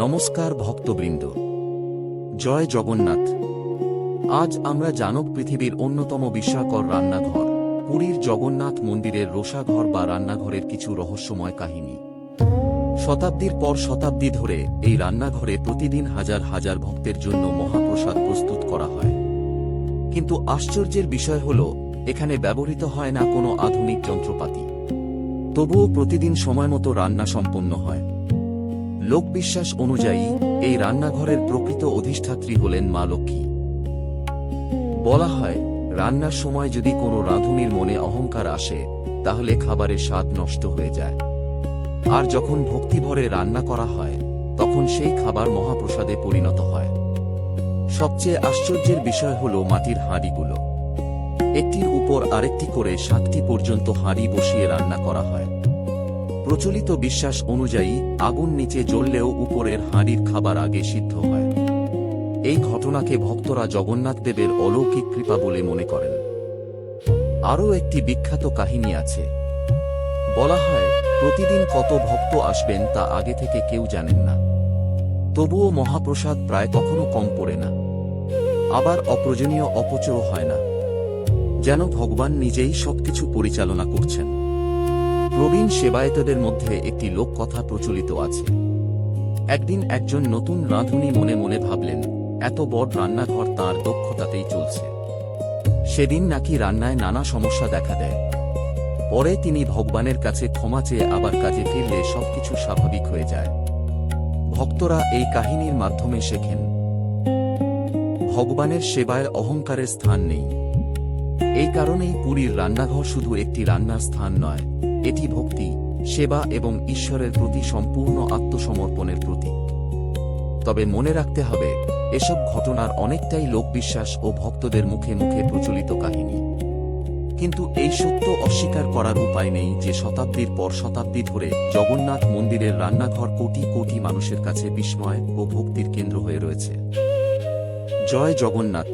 নমস্কার ভক্তবৃন্দ, জয় জগন্নাথ। আজ আমরা জানব পৃথিবীর অন্যতম বিস্ময়কর রান্নাঘর পুরীর জগন্নাথ মন্দিরের রোষাঘর বা রান্নাঘরের কিছু রহস্যময় কাহিনী। শতাব্দীর পর শতাব্দী ধরে এই রান্নাঘরে প্রতিদিন হাজার হাজার ভক্তের জন্য মহাপ্রসাদ প্রস্তুত করা হয়। কিন্তু আশ্চর্যের বিষয় হল, এখানে ব্যবহৃত হয় না কোনো আধুনিক যন্ত্রপাতি, তবুও প্রতিদিন সময়মতো রান্না সম্পন্ন হয়। লোকবিশ্বাস অনুযায়ী এই রান্নাঘরের প্রকৃত অধিষ্ঠাত্রী হলেন মা লক্ষ্মী। বলা হয়, রান্নার সময় যদি কোনো রাঁধুনির মনে অহংকার আসে, তাহলে খাবারের স্বাদ নষ্ট হয়ে যায়। আর যখন ভক্তিভরে রান্না করা হয়, তখন সেই খাবার মহাপ্রসাদে পরিণত হয়। সবচেয়ে আশ্চর্যের বিষয় হল মাটির হাঁড়িগুলো। একটির উপর আরেকটি করে 7টি পর্যন্ত হাঁড়ি বসিয়ে রান্না করা হয়। প্রচলিত বিশ্বাস অনুযায়ী আগুন নিচে জ্বললেও উপরের হাঁড়ির খাবার আগে সিদ্ধ হয়। এই ঘটনাকে ভক্তরা জগন্নাথ দেবের অলৌকিক কৃপা বলে মনে করেন। আরও একটি বিখ্যাত কাহিনী আছে। বলা হয়, প্রতিদিন কত ভক্ত আসবেন তা আগে থেকে কেউ জানেন না, তবুও মহাপ্রসাদ প্রায় কখনো কম পড়ে না। আবার অপ্রয়োজনীয় অপচয় হয় না, যেন ভগবান নিজেই সবকিছু পরিচালনা করছেন। প্রবীণ সেবায়েতদের মধ্যে একটি লোককথা প্রচলিত আছে। একদিন একজন নতুন রাঁধুনি মনে মনে ভাবলেন, এত বড় রান্নাঘর তাঁর দক্ষতাতেই চলছে। সেদিন নাকি রান্নায় নানা সমস্যা দেখা দেয়। পরে তিনি ভগবানের কাছে ক্ষমা চেয়ে আবার কাজে ফিরলে সবকিছু স্বাভাবিক হয়ে যায়। ভক্তরা এই কাহিনীর মাধ্যমে শেখেন, ভগবানের সেবায় অহংকারের স্থান নেই। এই কারণেই পুরীর রান্নাঘর শুধু একটি রান্নার স্থান নয়, এটি ভক্তি, সেবা এবং ঈশ্বরের প্রতি সম্পূর্ণ আত্মসমর্পণের প্রতীক। তবে মনে রাখতে হবে, এসব ঘটনার অনেকটাই লোকবিশ্বাস ও ভক্তদের মুখে মুখে প্রচলিত কাহিনী। কিন্তু এই সত্য অস্বীকার করার উপায় নেই যে শতাব্দীর পর শতাব্দী ধরে জগন্নাথ মন্দিরের রান্নাঘর কোটি কোটি মানুষের কাছে বিস্ময় ও ভক্তির কেন্দ্র হয়ে রয়েছে। জয় জগন্নাথ।